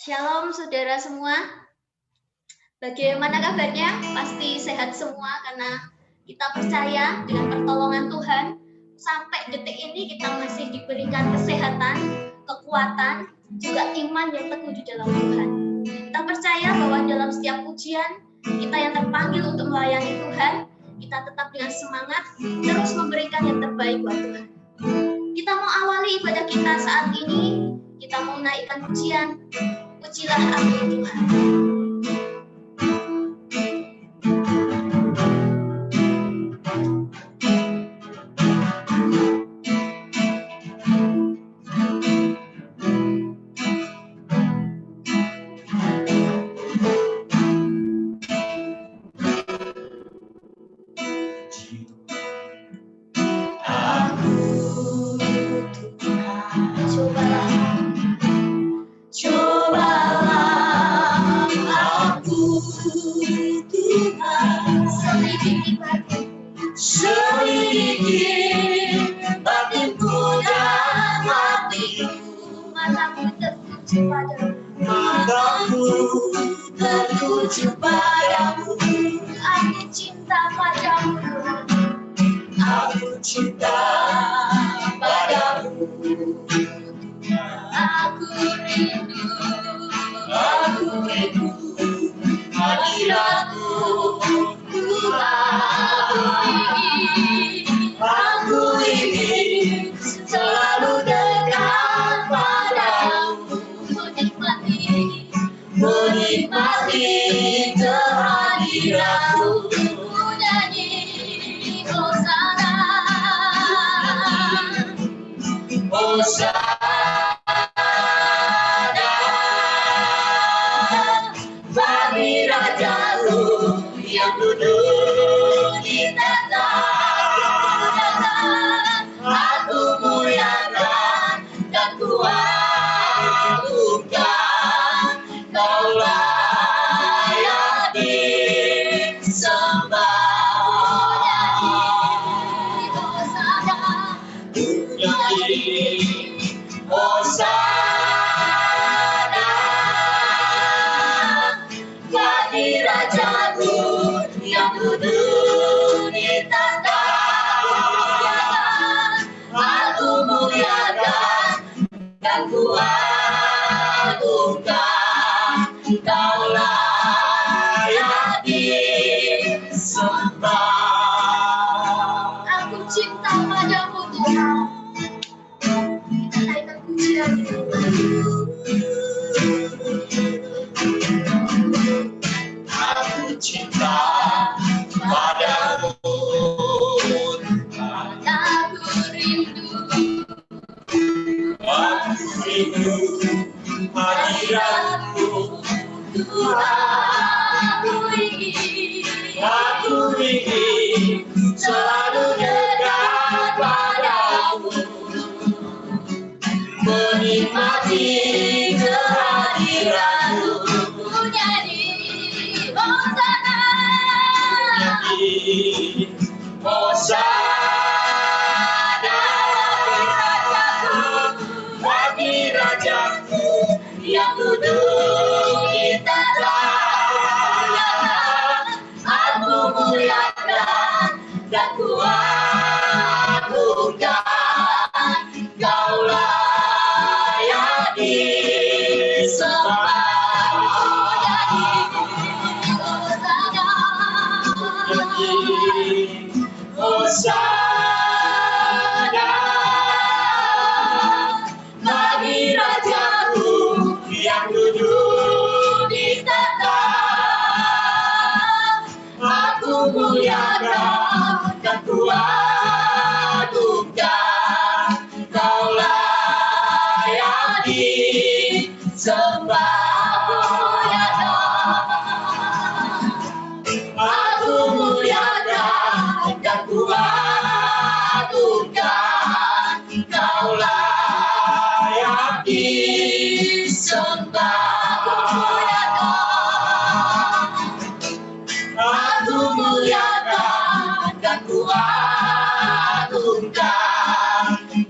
Shalom saudara semua. Bagaimana kabarnya? Pasti sehat semua karena kita percaya dengan pertolongan Tuhan sampai detik ini kita masih diberikan kesehatan, kekuatan, juga iman yang teguh di dalam Tuhan. Kita percaya bahwa dalam setiap ujian kita yang terpanggil untuk melayani Tuhan, kita tetap dengan semangat terus memberikan yang terbaik buat Tuhan. Kita mau awali ibadah kita saat ini, kita mau naikkan pujian. Pujilah aku Tuhan.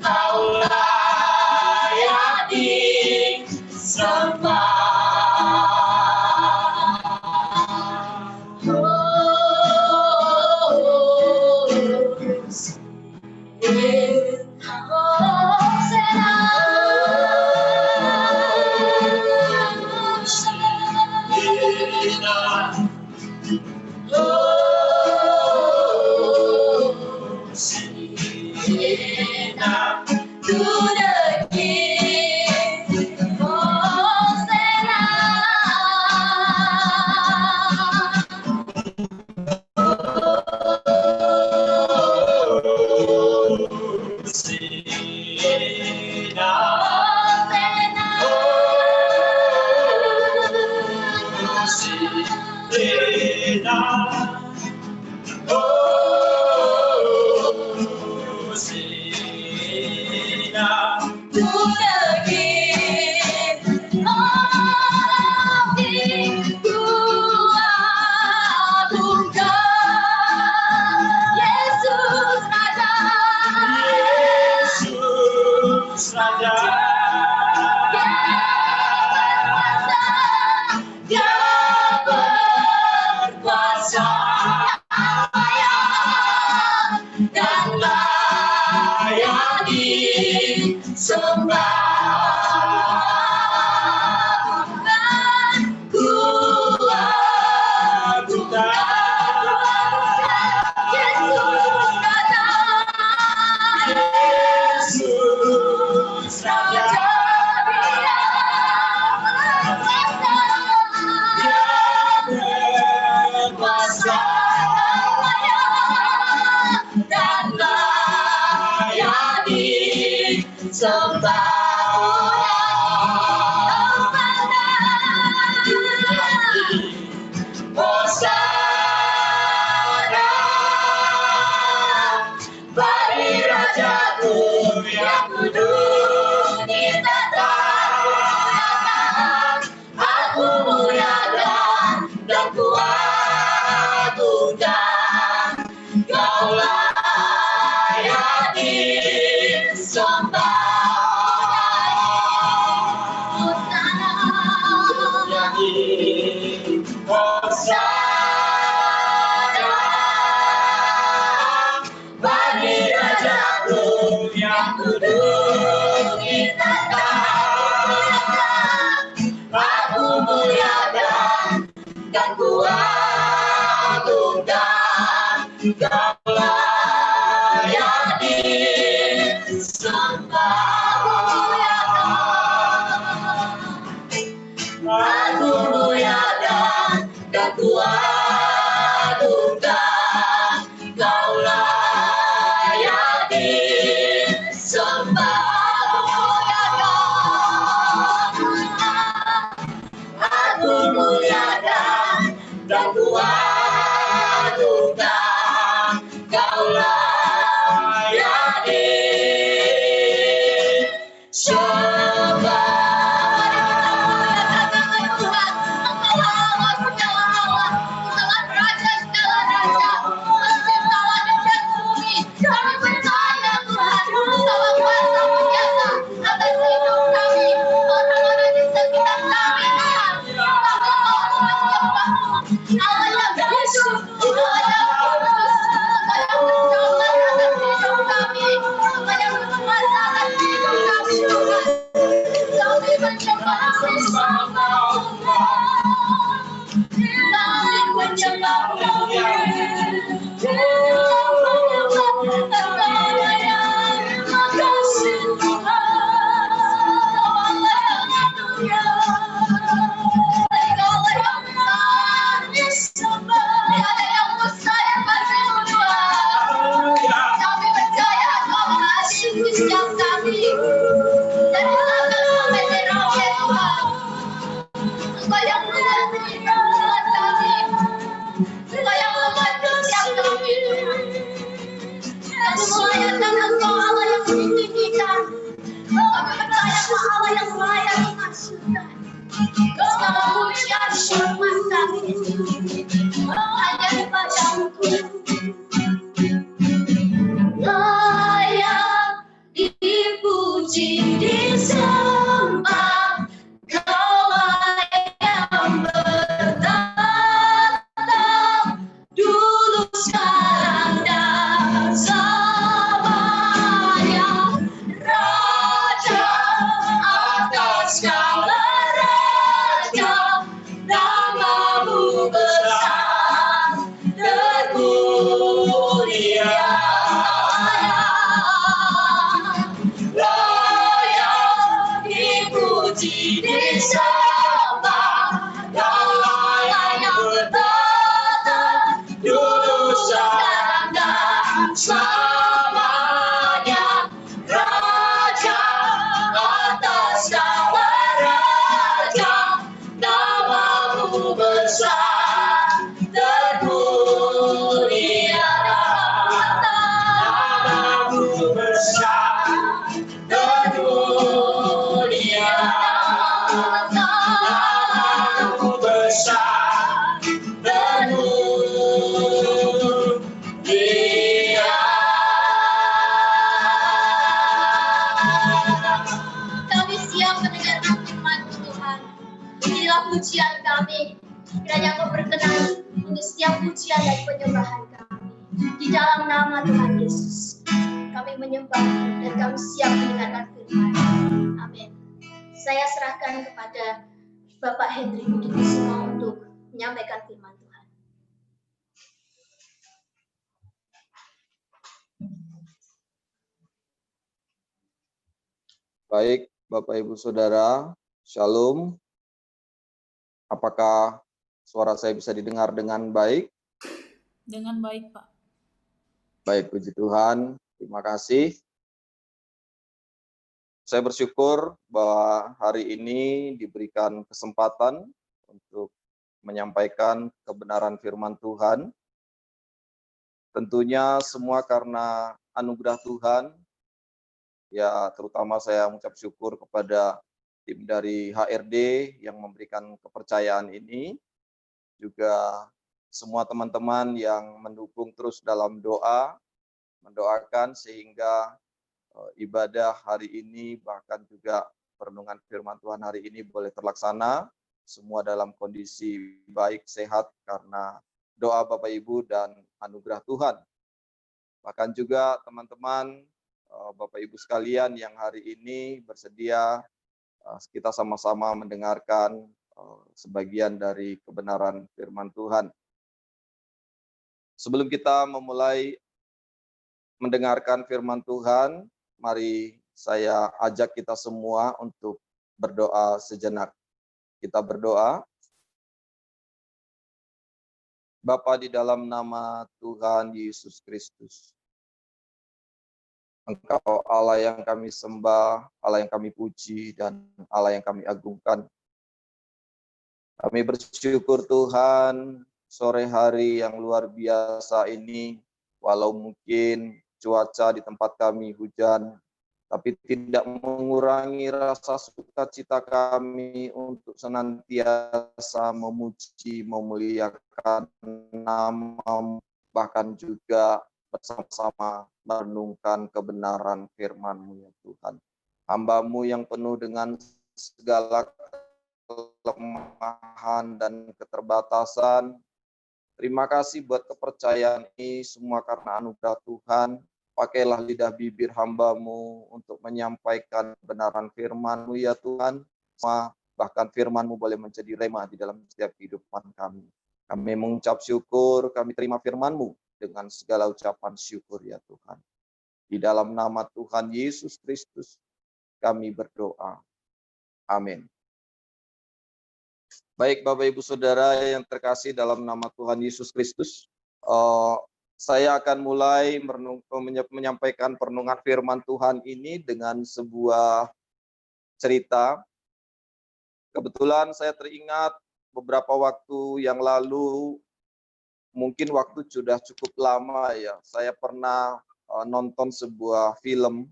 Kau layak disembah. pujian kami. Kiranya Engkau berkenan untuk setiap pujian dan penyembahan kami. Di dalam nama Tuhan Yesus, kami menyembah dan kami siap mendengarkan firman. Amin. Saya serahkan kepada Bapak Hendri Budikusuma untuk menyampaikan firman Tuhan. Baik, Bapak Ibu Saudara, Shalom. Apakah suara saya bisa didengar dengan baik? Dengan baik, Pak. Baik, puji Tuhan. Terima kasih. Saya bersyukur bahwa hari ini diberikan kesempatan untuk menyampaikan kebenaran firman Tuhan. Tentunya semua karena anugerah Tuhan. Ya, terutama saya mengucap syukur kepada tim dari HRD yang memberikan kepercayaan ini. Juga semua teman-teman yang mendukung terus dalam doa, mendoakan sehingga ibadah hari ini bahkan juga perenungan firman Tuhan hari ini boleh terlaksana semua dalam kondisi baik, sehat karena doa Bapak Ibu dan anugerah Tuhan. Bahkan juga teman-teman Bapak Ibu sekalian yang hari ini bersedia kita sama-sama mendengarkan sebagian dari kebenaran firman Tuhan. Sebelum kita memulai mendengarkan firman Tuhan, mari saya ajak kita semua untuk berdoa sejenak. Kita berdoa. Bapa, di dalam nama Tuhan Yesus Kristus, Engkau Allah yang kami sembah, Allah yang kami puji, dan Allah yang kami agungkan. Kami bersyukur Tuhan, sore hari yang luar biasa ini, walau mungkin cuaca di tempat kami hujan, tapi tidak mengurangi rasa sukacita kami untuk senantiasa memuji, memuliakan nama-Mu, bahkan juga bersama-sama merenungkan kebenaran firman-Mu ya Tuhan. Hamba-Mu yang penuh dengan segala kelemahan dan keterbatasan. Terima kasih buat kepercayaan ini semua karena anugerah Tuhan. Pakailah lidah bibir hamba-Mu untuk menyampaikan kebenaran firman-Mu ya Tuhan. Bahkan firman-Mu boleh menjadi rema di dalam setiap kehidupan kami. Kami mengucap syukur, kami terima firman-Mu dengan segala ucapan syukur ya Tuhan. Di dalam nama Tuhan Yesus Kristus kami berdoa. Amin. Baik Bapak Ibu Saudara yang terkasih dalam nama Tuhan Yesus Kristus, saya akan mulai menyampaikan perenungan firman Tuhan ini dengan sebuah cerita. Kebetulan saya teringat beberapa waktu yang lalu, mungkin waktu sudah cukup lama ya, saya pernah nonton sebuah film.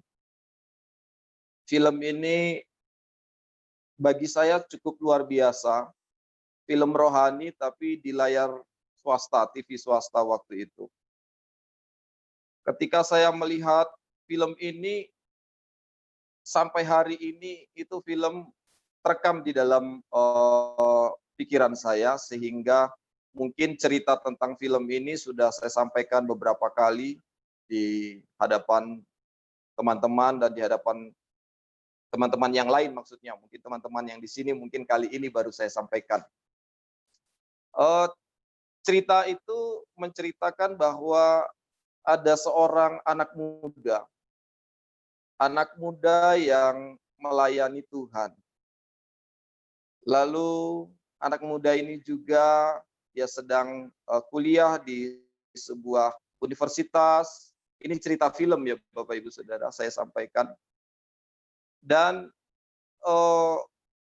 Film ini bagi saya cukup luar biasa. Film rohani tapi di layar swasta, TV swasta waktu itu. Ketika saya melihat film ini, sampai hari ini itu film terekam di dalam pikiran saya, sehingga mungkin cerita tentang film ini sudah saya sampaikan beberapa kali di hadapan teman-teman dan di hadapan teman-teman yang lain maksudnya. Mungkin teman-teman yang di sini mungkin kali ini baru saya sampaikan. Cerita itu menceritakan bahwa ada seorang anak muda yang melayani Tuhan. Lalu anak muda ini juga dia sedang kuliah di sebuah universitas. Ini cerita film ya Bapak Ibu Saudara, saya sampaikan. Dan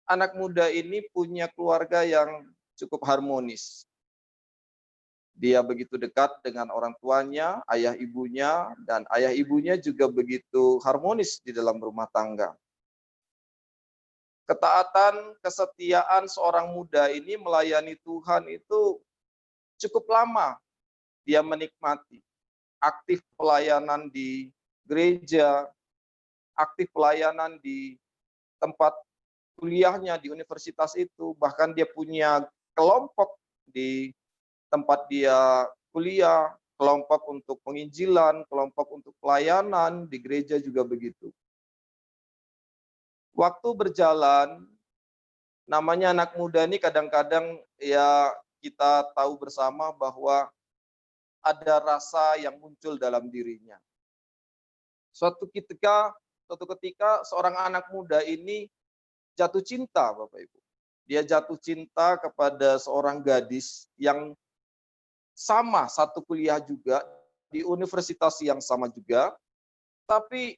anak muda ini punya keluarga yang cukup harmonis. Dia begitu dekat dengan orang tuanya, ayah ibunya, dan ayah ibunya juga begitu harmonis di dalam rumah tangga. Ketaatan, kesetiaan seorang muda ini melayani Tuhan itu cukup lama dia menikmati. Aktif pelayanan di gereja, aktif pelayanan di tempat kuliahnya di universitas itu, bahkan dia punya kelompok di tempat dia kuliah, kelompok untuk penginjilan, kelompok untuk pelayanan, di gereja juga begitu. Waktu berjalan, namanya anak muda ini kadang-kadang ya kita tahu bersama bahwa ada rasa yang muncul dalam dirinya. Suatu ketika seorang anak muda ini jatuh cinta, Bapak Ibu. Dia jatuh cinta kepada seorang gadis yang sama, satu kuliah juga, di universitas yang sama juga, tapi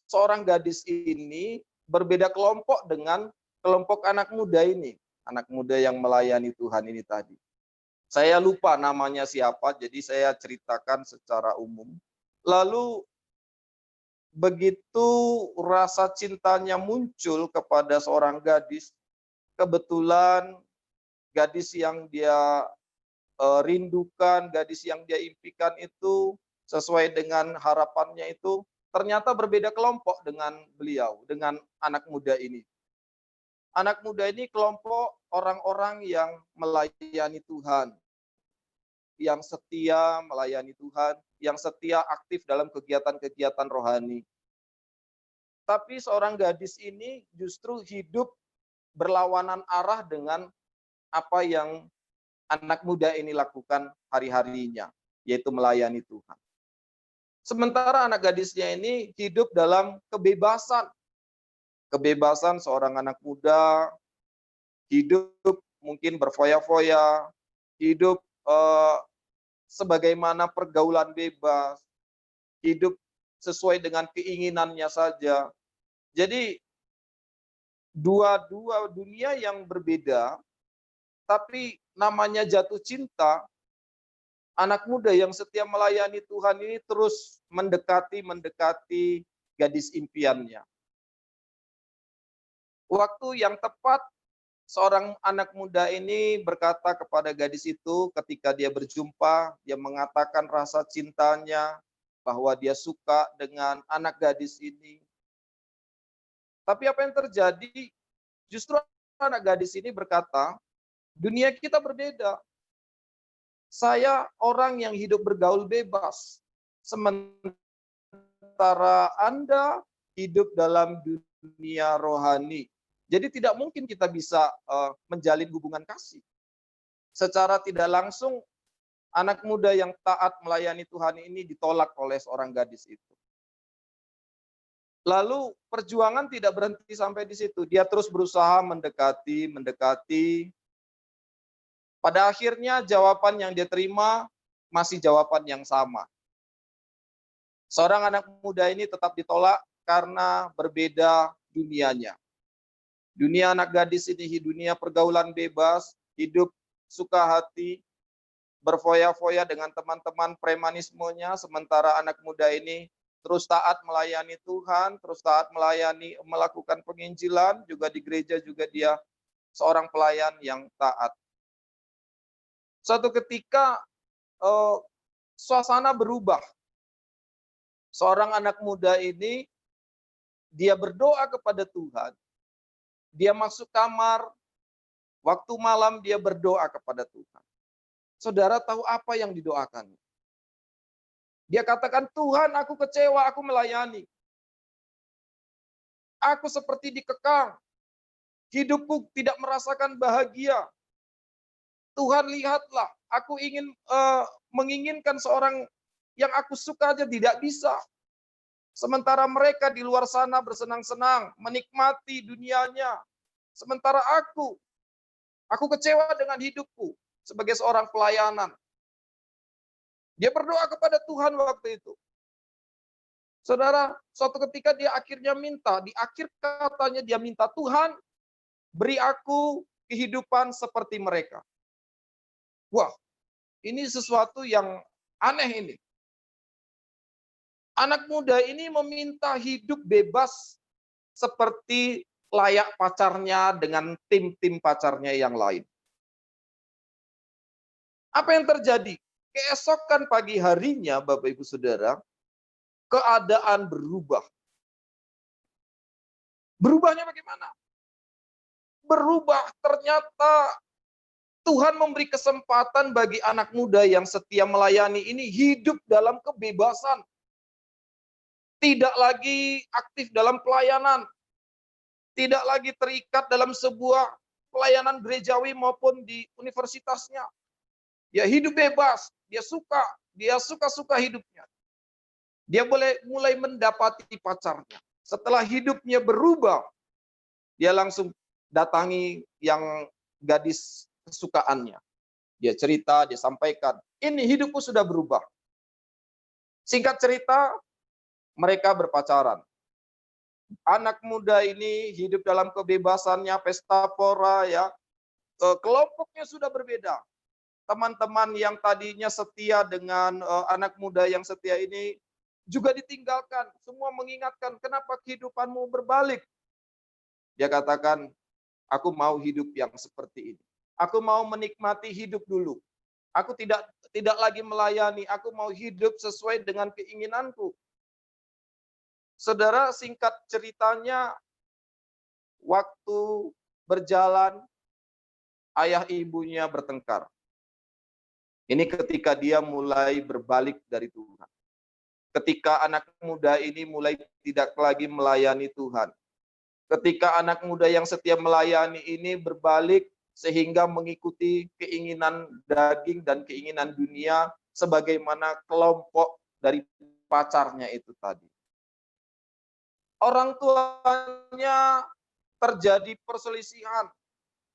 seorang gadis ini berbeda kelompok dengan kelompok anak muda ini, anak muda yang melayani Tuhan ini tadi. Saya lupa namanya siapa, jadi saya ceritakan secara umum. Lalu begitu rasa cintanya muncul kepada seorang gadis, kebetulan gadis yang dia rindukan, gadis yang dia impikan itu sesuai dengan harapannya itu ternyata berbeda kelompok dengan beliau, dengan anak muda ini. Anak muda ini kelompok orang-orang yang melayani Tuhan, yang setia melayani Tuhan, yang setia aktif dalam kegiatan-kegiatan rohani. Tapi seorang gadis ini justru hidup berlawanan arah dengan apa yang anak muda ini lakukan hari-harinya, yaitu melayani Tuhan. Sementara anak gadisnya ini hidup dalam kebebasan. Kebebasan seorang anak muda, hidup mungkin berfoya-foya, hidup sebagaimana pergaulan bebas, hidup sesuai dengan keinginannya saja. Jadi dua dunia yang berbeda, tapi namanya jatuh cinta. Anak muda yang setia melayani Tuhan ini terus mendekati gadis impiannya. Waktu yang tepat, seorang anak muda ini berkata kepada gadis itu ketika dia berjumpa, dia mengatakan rasa cintanya, bahwa dia suka dengan anak gadis ini. Tapi apa yang terjadi? Justru anak gadis ini berkata, dunia kita berbeda. Saya orang yang hidup bergaul bebas. Sementara Anda hidup dalam dunia rohani. Jadi tidak mungkin kita bisa menjalin hubungan kasih. Secara tidak langsung, anak muda yang taat melayani Tuhan ini ditolak oleh seorang gadis itu. Lalu perjuangan tidak berhenti sampai di situ. Dia terus berusaha mendekati. Pada akhirnya jawaban yang dia terima masih jawaban yang sama. Seorang anak muda ini tetap ditolak karena berbeda dunianya. Dunia anak gadis ini dunia pergaulan bebas, hidup suka hati, berfoya-foya dengan teman-teman premanismenya, sementara anak muda ini terus taat melayani Tuhan, terus taat melakukan penginjilan, juga di gereja juga dia seorang pelayan yang taat. Suatu ketika suasana berubah. Seorang anak muda ini dia berdoa kepada Tuhan. Dia masuk kamar, waktu malam dia berdoa kepada Tuhan. Saudara tahu apa yang didoakan? Dia katakan, Tuhan aku kecewa, aku melayani. Aku seperti dikekang. Hidupku tidak merasakan bahagia. Tuhan lihatlah, aku menginginkan seorang yang aku suka aja tidak bisa. Sementara mereka di luar sana bersenang-senang, menikmati dunianya. Sementara aku kecewa dengan hidupku sebagai seorang pelayanan. Dia berdoa kepada Tuhan waktu itu. Saudara, suatu ketika dia akhirnya minta, di akhir katanya dia minta, Tuhan beri aku kehidupan seperti mereka. Wah, ini sesuatu yang aneh ini. Anak muda ini meminta hidup bebas seperti layak pacarnya dengan tim-tim pacarnya yang lain. Apa yang terjadi? Keesokan pagi harinya, Bapak Ibu Saudara, keadaan berubah. Berubahnya bagaimana? berubah. Ternyata Tuhan memberi kesempatan bagi anak muda yang setia melayani ini hidup dalam kebebasan. Tidak lagi aktif dalam pelayanan. Tidak lagi terikat dalam sebuah pelayanan gerejawi maupun di universitasnya. Dia hidup bebas, dia suka-suka hidupnya. Dia boleh mulai mendapati pacarnya. Setelah hidupnya berubah, dia langsung datangi yang gadis kesukaannya. Dia cerita, dia sampaikan, ini hidupku sudah berubah. Singkat cerita, mereka berpacaran. Anak muda ini hidup dalam kebebasannya, pesta pora ya. Kelompoknya sudah berbeda. Teman-teman yang tadinya setia dengan anak muda yang setia ini juga ditinggalkan. Semua mengingatkan, kenapa kehidupanmu berbalik? Dia katakan, aku mau hidup yang seperti ini. Aku mau menikmati hidup dulu. Aku tidak lagi melayani, aku mau hidup sesuai dengan keinginanku. Saudara, singkat ceritanya, waktu berjalan, ayah ibunya bertengkar. Ini ketika dia mulai berbalik dari Tuhan. Ketika anak muda ini mulai tidak lagi melayani Tuhan. Ketika anak muda yang setia melayani ini berbalik sehingga mengikuti keinginan daging dan keinginan dunia sebagaimana kelompok dari pacarnya itu tadi. Orang tuanya terjadi perselisihan,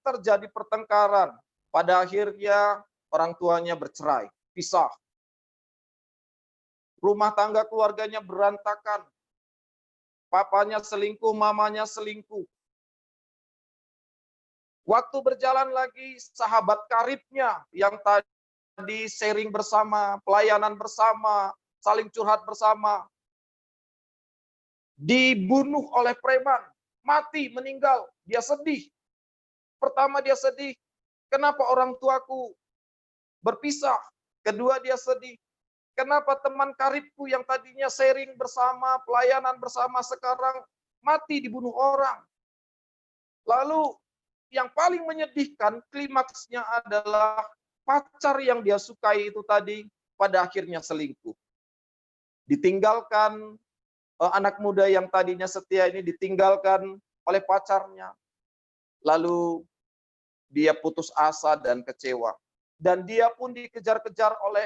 terjadi pertengkaran. Pada akhirnya orang tuanya bercerai, pisah. Rumah tangga keluarganya berantakan. Papanya selingkuh, mamanya selingkuh. Waktu berjalan lagi, sahabat karibnya yang tadi sharing bersama, pelayanan bersama, saling curhat bersama, dibunuh oleh preman, mati, meninggal. Dia sedih. Pertama dia sedih, kenapa orang tuaku berpisah? Kedua dia sedih, kenapa teman karibku yang tadinya sharing bersama, pelayanan bersama, sekarang mati dibunuh orang. Lalu yang paling menyedihkan, klimaksnya adalah pacar yang dia sukai itu tadi pada akhirnya selingkuh. Ditinggalkan, anak muda yang tadinya setia ini ditinggalkan oleh pacarnya. Lalu dia putus asa dan kecewa. Dan dia pun dikejar-kejar oleh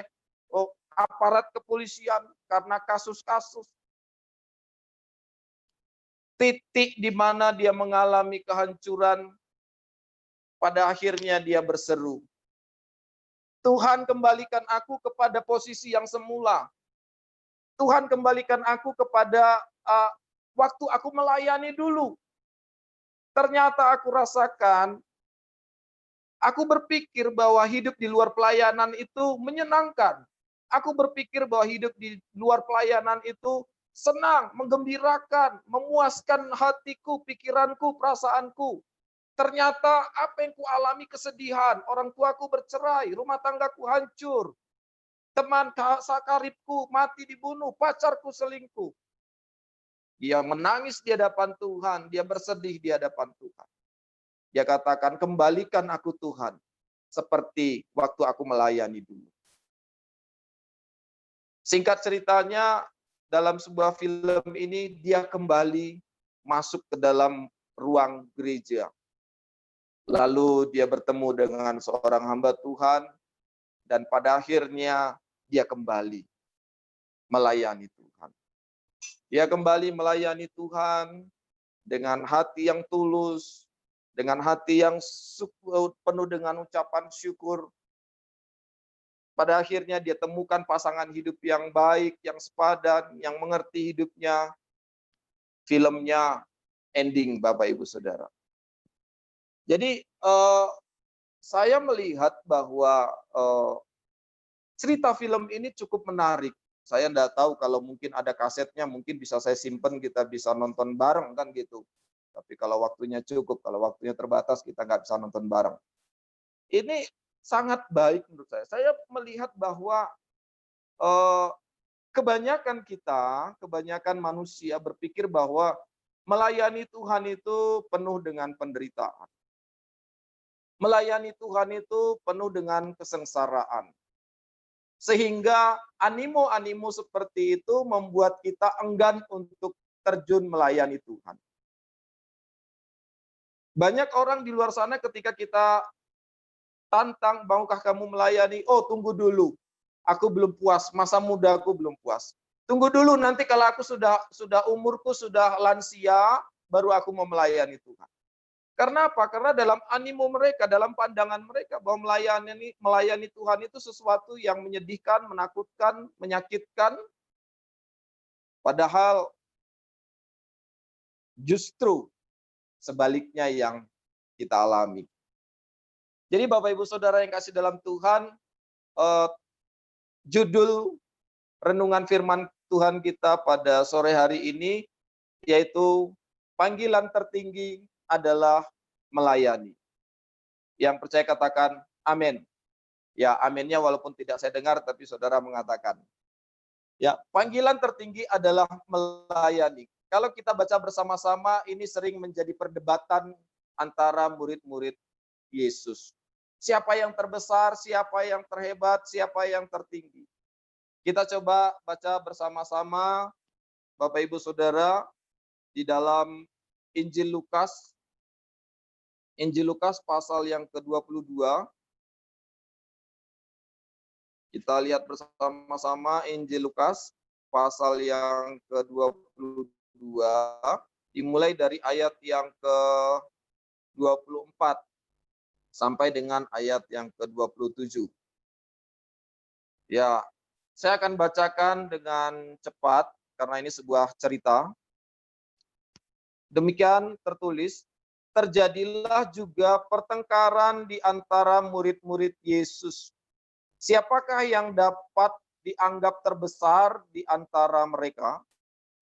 aparat kepolisian karena kasus-kasus. Titik di mana dia mengalami kehancuran, pada akhirnya dia berseru, Tuhan kembalikan aku kepada posisi yang semula. Tuhan kembalikan aku kepada waktu aku melayani dulu. Ternyata aku rasakan, aku berpikir bahwa hidup di luar pelayanan itu menyenangkan. Aku berpikir bahwa hidup di luar pelayanan itu senang, menggembirakan, memuaskan hatiku, pikiranku, perasaanku. Ternyata apa yang kualami kesedihan, orang tuaku bercerai, rumah tanggaku hancur, teman sakaribku mati dibunuh, pacarku selingkuh. Dia menangis di hadapan Tuhan, dia bersedih di hadapan Tuhan. Dia katakan, kembalikan aku Tuhan, seperti waktu aku melayani dulu. Singkat ceritanya, dalam sebuah film ini, dia kembali masuk ke dalam ruang gereja. Lalu dia bertemu dengan seorang hamba Tuhan, dan pada akhirnya dia kembali melayani Tuhan. Dia kembali melayani Tuhan dengan hati yang tulus, dengan hati yang penuh dengan ucapan syukur. Pada akhirnya dia temukan pasangan hidup yang baik, yang sepadan, yang mengerti hidupnya. Filmnya ending, Bapak Ibu Saudara. Jadi saya melihat bahwa cerita film ini cukup menarik. Saya enggak tahu kalau mungkin ada kasetnya, mungkin bisa saya simpen, kita bisa nonton bareng kan gitu. Tapi kalau waktunya cukup, kalau waktunya terbatas, kita nggak bisa nonton bareng. Ini sangat baik menurut saya. Saya melihat bahwa kebanyakan manusia berpikir bahwa melayani Tuhan itu penuh dengan penderitaan. melayani Tuhan itu penuh dengan kesengsaraan. Sehingga animo-animo seperti itu membuat kita enggan untuk terjun melayani Tuhan. Banyak orang di luar sana ketika kita tantang, maukah kamu melayani? Oh, tunggu dulu. Aku belum puas, masa muda aku belum puas. Tunggu dulu, nanti kalau aku sudah umurku sudah lansia, baru aku mau melayani Tuhan. Karena apa? Karena dalam animo mereka, dalam pandangan mereka bahwa melayani Tuhan itu sesuatu yang menyedihkan, menakutkan, menyakitkan. Padahal justru sebaliknya yang kita alami. Jadi Bapak Ibu Saudara yang kasih dalam Tuhan, judul renungan firman Tuhan kita pada sore hari ini yaitu panggilan tertinggi adalah melayani. Yang percaya katakan amin. Ya, aminnya walaupun tidak saya dengar tapi saudara mengatakan. Ya, panggilan tertinggi adalah melayani. Kalau kita baca bersama-sama ini sering menjadi perdebatan antara murid-murid Yesus. Siapa yang terbesar, siapa yang terhebat, siapa yang tertinggi. Kita coba baca bersama-sama Bapak Ibu Saudara di dalam Injil Lukas pasal yang ke-22. Kita lihat bersama-sama Injil Lukas pasal yang ke-22 dimulai dari ayat yang ke-24 sampai dengan ayat yang ke-27. Ya, saya akan bacakan dengan cepat karena ini sebuah cerita. Demikian tertulis, terjadilah juga pertengkaran di antara murid-murid Yesus. Siapakah yang dapat dianggap terbesar di antara mereka?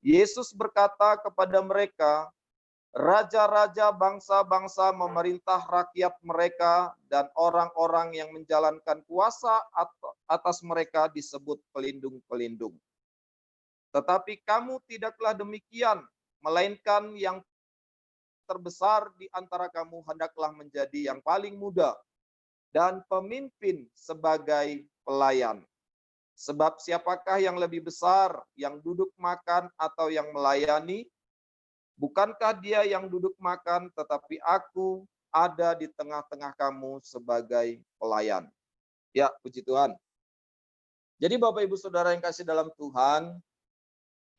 Yesus berkata kepada mereka, raja-raja bangsa-bangsa memerintah rakyat mereka dan orang-orang yang menjalankan kuasa atas mereka disebut pelindung-pelindung. Tetapi kamu tidaklah demikian, melainkan yang terbesar di antara kamu hendaklah menjadi yang paling muda dan pemimpin sebagai pelayan. Sebab siapakah yang lebih besar, yang duduk makan atau yang melayani? Bukankah dia yang duduk makan, tetapi aku ada di tengah-tengah kamu sebagai pelayan. Ya, puji Tuhan. Jadi Bapak Ibu Saudara yang kasih dalam Tuhan,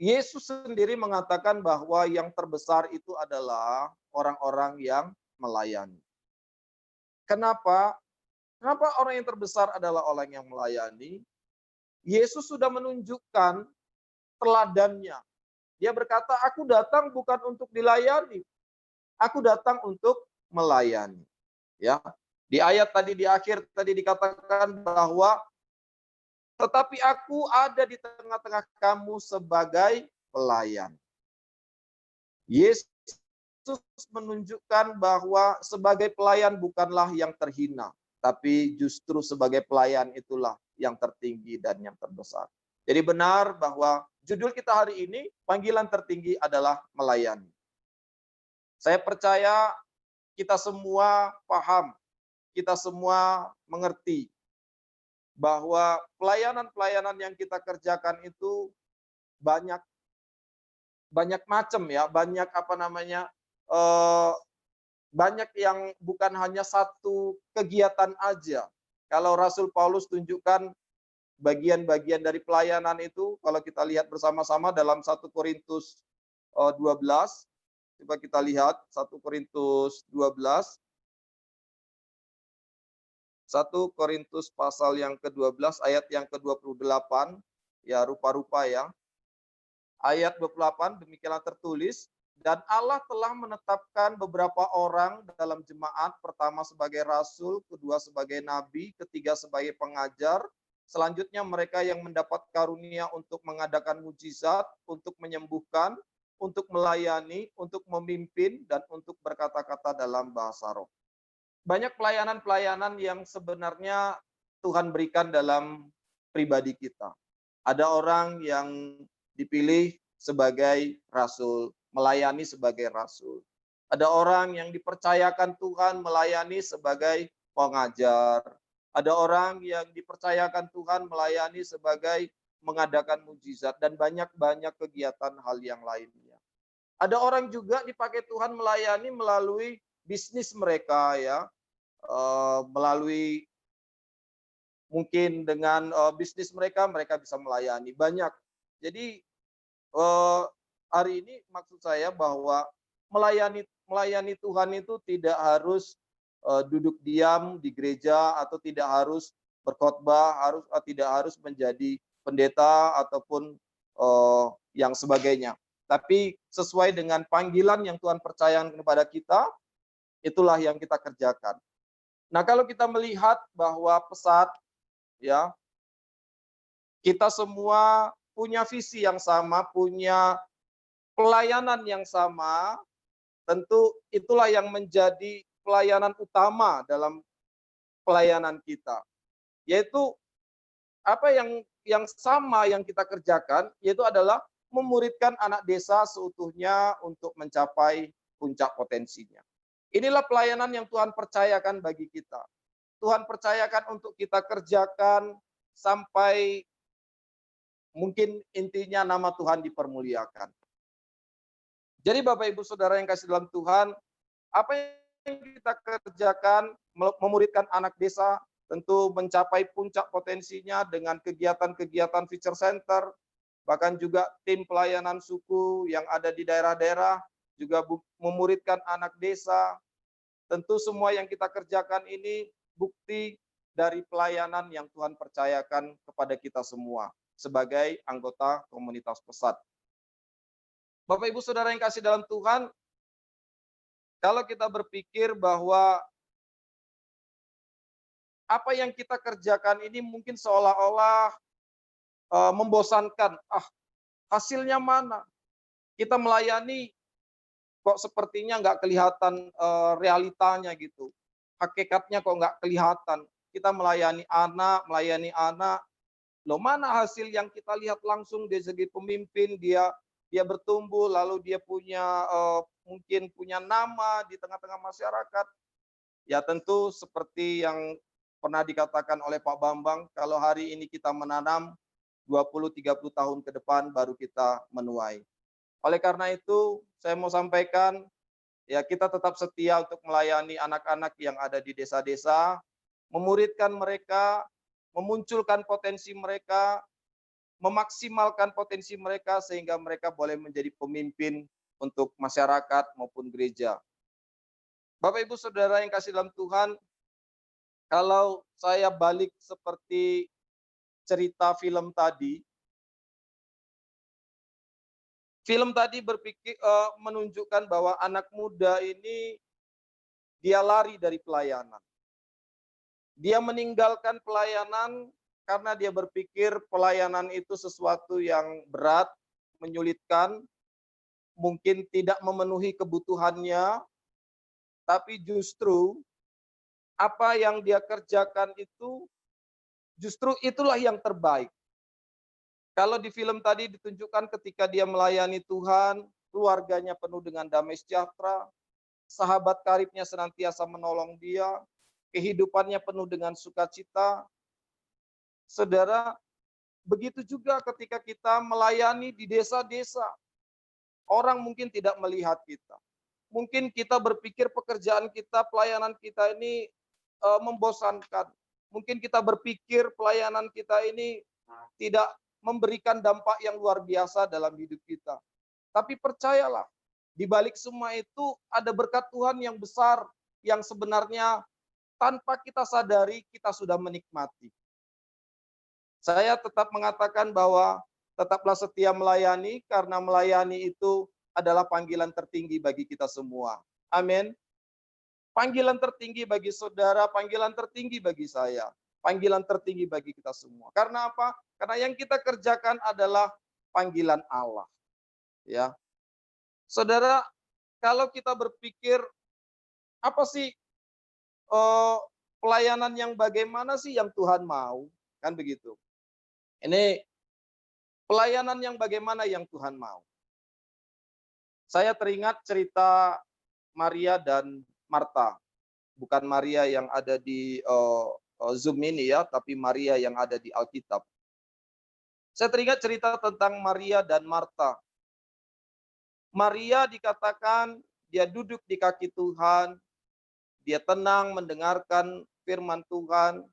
Yesus sendiri mengatakan bahwa yang terbesar itu adalah orang-orang yang melayani. Kenapa? Kenapa orang yang terbesar adalah orang yang melayani? Yesus sudah menunjukkan teladannya. Dia berkata, aku datang bukan untuk dilayani. Aku datang untuk melayani. Ya. Di ayat tadi di akhir tadi dikatakan bahwa tetapi aku ada di tengah-tengah kamu sebagai pelayan. Yesus menunjukkan bahwa sebagai pelayan bukanlah yang terhina, tapi justru sebagai pelayan itulah yang tertinggi dan yang terbesar. Jadi benar bahwa judul kita hari ini, panggilan tertinggi adalah melayani. Saya percaya kita semua paham, kita semua mengerti bahwa pelayanan-pelayanan yang kita kerjakan itu banyak macam ya, banyak banyak yang bukan hanya satu kegiatan aja. Kalau Rasul Paulus tunjukkan bagian-bagian dari pelayanan itu, kalau kita lihat bersama-sama dalam 1 Korintus 12, coba kita lihat 1 Korintus 12, 1 Korintus pasal yang ke-12 ayat yang ke-28, ya rupa-rupa ya. Ayat 28 demikianlah tertulis, dan Allah telah menetapkan beberapa orang dalam jemaat, pertama sebagai rasul, kedua sebagai nabi, ketiga sebagai pengajar, selanjutnya mereka yang mendapat karunia untuk mengadakan mujizat, untuk menyembuhkan, untuk melayani, untuk memimpin, dan untuk berkata-kata dalam bahasa roh. Banyak pelayanan-pelayanan yang sebenarnya Tuhan berikan dalam pribadi kita. Ada orang yang dipilih sebagai rasul, melayani sebagai rasul. Ada orang yang dipercayakan Tuhan melayani sebagai pengajar. Ada orang yang dipercayakan Tuhan melayani sebagai mengadakan mujizat dan banyak-banyak kegiatan hal yang lainnya. Ada orang juga dipakai Tuhan melayani melalui bisnis mereka ya, melalui mungkin dengan bisnis mereka bisa melayani banyak. Jadi hari ini maksud saya bahwa melayani Tuhan itu tidak harus duduk diam di gereja atau tidak harus berkhotbah, tidak harus menjadi pendeta ataupun yang sebagainya. Tapi sesuai dengan panggilan yang Tuhan percayakan kepada kita, itulah yang kita kerjakan. Nah, kalau kita melihat bahwa pesat ya, kita semua punya visi yang sama, punya pelayanan yang sama, tentu itulah yang menjadi pelayanan utama dalam pelayanan kita. Yaitu apa yang sama yang kita kerjakan, yaitu adalah memuridkan anak desa seutuhnya untuk mencapai puncak potensinya. Inilah pelayanan yang Tuhan percayakan bagi kita. Tuhan percayakan untuk kita kerjakan sampai mungkin intinya nama Tuhan dipermuliakan. Jadi Bapak Ibu Saudara yang kasih dalam Tuhan, apa yang kita kerjakan memuridkan anak desa tentu mencapai puncak potensinya dengan kegiatan-kegiatan feature center, bahkan juga tim pelayanan suku yang ada di daerah-daerah juga memuridkan anak desa. Tentu semua yang kita kerjakan ini bukti dari pelayanan yang Tuhan percayakan kepada kita semua sebagai anggota komunitas pesat. Bapak Ibu Saudara yang kasih dalam Tuhan, kalau kita berpikir bahwa apa yang kita kerjakan ini mungkin seolah-olah membosankan, hasilnya mana? Kita melayani kok sepertinya nggak kelihatan realitanya gitu. Hakikatnya kok nggak kelihatan. Kita melayani anak, loh mana hasil yang kita lihat langsung dari segi pemimpin, dia bertumbuh, lalu dia punya mungkin punya nama di tengah-tengah masyarakat. Ya tentu seperti yang pernah dikatakan oleh Pak Bambang, kalau hari ini kita menanam 20-30 tahun ke depan baru kita menuai. Oleh karena itu, saya mau sampaikan, ya kita tetap setia untuk melayani anak-anak yang ada di desa-desa, memuridkan mereka, memunculkan potensi mereka, memaksimalkan potensi mereka sehingga mereka boleh menjadi pemimpin untuk masyarakat maupun gereja. Bapak Ibu Saudara yang kasih dalam Tuhan, kalau saya balik seperti cerita film tadi, menunjukkan bahwa anak muda ini dia lari dari pelayanan. Dia meninggalkan pelayanan karena dia berpikir pelayanan itu sesuatu yang berat, menyulitkan, mungkin tidak memenuhi kebutuhannya, tapi justru apa yang dia kerjakan itu justru itulah yang terbaik. Kalau di film tadi ditunjukkan ketika dia melayani Tuhan, keluarganya penuh dengan damai sejahtera, sahabat karibnya senantiasa menolong dia, kehidupannya penuh dengan sukacita. Saudara, begitu juga ketika kita melayani di desa-desa. Orang mungkin tidak melihat kita. Mungkin kita berpikir pekerjaan kita, pelayanan kita ini membosankan. Mungkin kita berpikir pelayanan kita ini tidak memberikan dampak yang luar biasa dalam hidup kita. Tapi percayalah, di balik semua itu ada berkat Tuhan yang besar yang sebenarnya tanpa kita sadari kita sudah menikmati. Saya tetap mengatakan bahwa tetaplah setia melayani karena melayani itu adalah panggilan tertinggi bagi kita semua. Amin. Panggilan tertinggi bagi saudara, panggilan tertinggi bagi saya, panggilan tertinggi bagi kita semua. Karena apa? Karena yang kita kerjakan adalah panggilan Allah. Ya. Saudara, kalau kita berpikir apa sih pelayanan yang bagaimana sih yang Tuhan mau? Kan begitu. Ini pelayanan yang bagaimana yang Tuhan mau. Saya teringat cerita Maria dan Marta. Bukan Maria yang ada di Zoom ini ya, tapi Maria yang ada di Alkitab. Saya teringat cerita tentang Maria dan Marta. Maria dikatakan dia duduk di kaki Tuhan, dia tenang mendengarkan firman Tuhan.